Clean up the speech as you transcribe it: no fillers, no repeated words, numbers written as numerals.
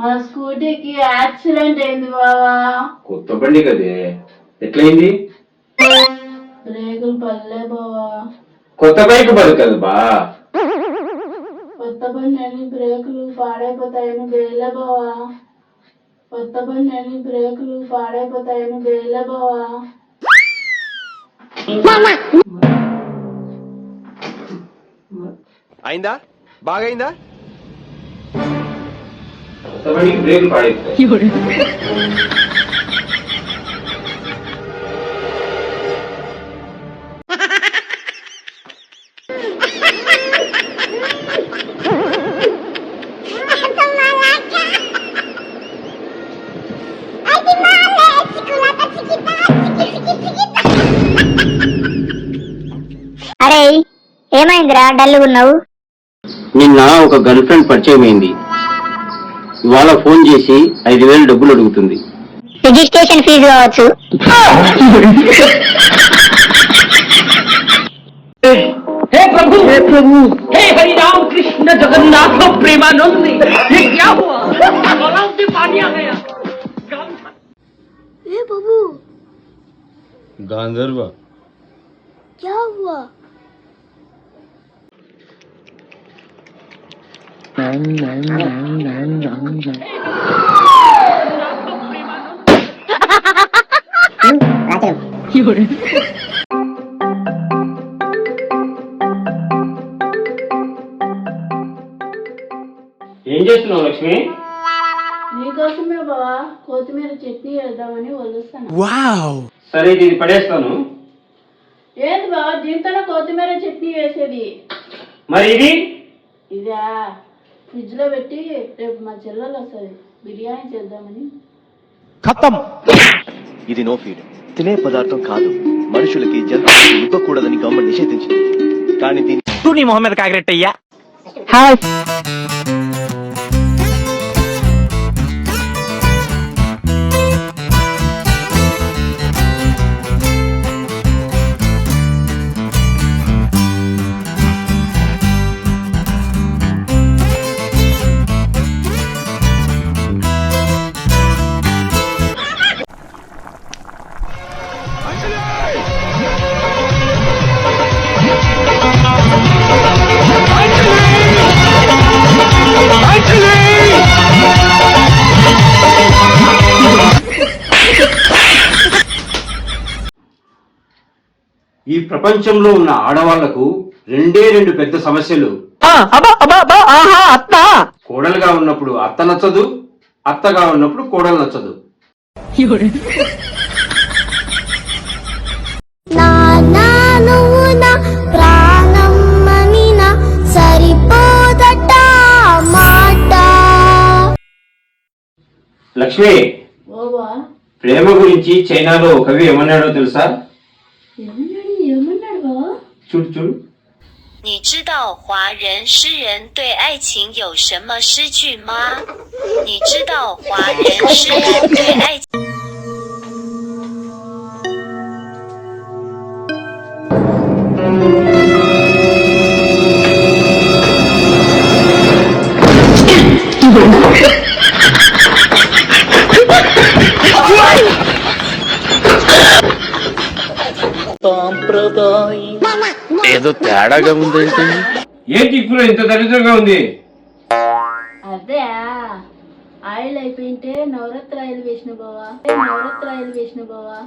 మా స్కూటీకి యాక్సిడెంట్ అయింది బావా. కొత్త బండి కదే, ఎట్లయింది? బ్రేకులు పడలే బావా. కొత్త బైక్ పడదు కదా బా. కొత్త బండి అని బ్రేకులు పాడైపోతాయని బేలే బావా. కొత్త బండి అని బ్రేకులు పాడైపోతాయని బేలే బావా. అయిందా? బాగైందా? కొత్త బండికి బ్రేకులు పాడైపోతాయి. అరే ఏమైందిరా డల్గా ఉన్నావు? నిన్న ఒక గర్ల్ ఫ్రెండ్ పరిచయం అయింది. ఇవాళ ఫోన్ చేసి 5,000 డబ్బులు అడుగుతుంది. రిజిస్ట్రేషన్ ఫీజు కావచ్చు. हे प्रभु हे हरि राम कृष्ण जगन्नाथ प्रेमानंद, ये क्या हुआ? गलाव से पानी आ गया. ए बाबू गांधर्व क्या हुआ? ఏం చేస్తున్నావు లక్ష్మి? నీకోసమే బావా కొత్తిమీర చట్నీ వేద్దామని వదిలేస్తాను. సరే ఇది పడేస్తాను. ఏంది బావా దీంతోనే కొత్తిమీర చట్నీ వేసేది? మరి ఇది ఇదా ఫ్రిడ్జ్ లో పెట్టి రేపు మా చెల్లెలు వస్తుంది బిర్యానీ చేద్దామని. ఖతం. ఇది నో ఫీడ్, తినే పదార్థం కాదు. మనుషులకి జంతువులకి ఇవ్వకూడదని గవర్నమెంట్ నిషేధించింది. కానీ దీన్ని నీ మొహమ్మద్ కాగరెట్టయ్యా. హాయ్ ఈ ప్రపంచంలో ఉన్న ఆడవాళ్లకు రెండు పెద్ద సమస్యలు. కోడలుగా ఉన్నప్పుడు అత్త నచ్చదు, అత్తగా ఉన్నప్పుడు కోడలు నచ్చదు. లక్ష్మి, ఓవా ప్రేమ గురించి చైనాలో కవి ఏమన్నాడో తెలుసా? ఏమన్నాడు బావా? చూడు చూడు.你知道华人诗人对爱情有什么诗句吗？你知道华人诗人对爱情。ఏదో తేడాగా ఉందంటే ఏంటి ఇప్పుడు ఇంత దరిద్రంగా ఉంది? అదే ఆయిల్ అయిపోయింటే నవరత్న ఆయిల్ వేసిన బావా. నవరత్న ఆయిల్ వేసిన బావా.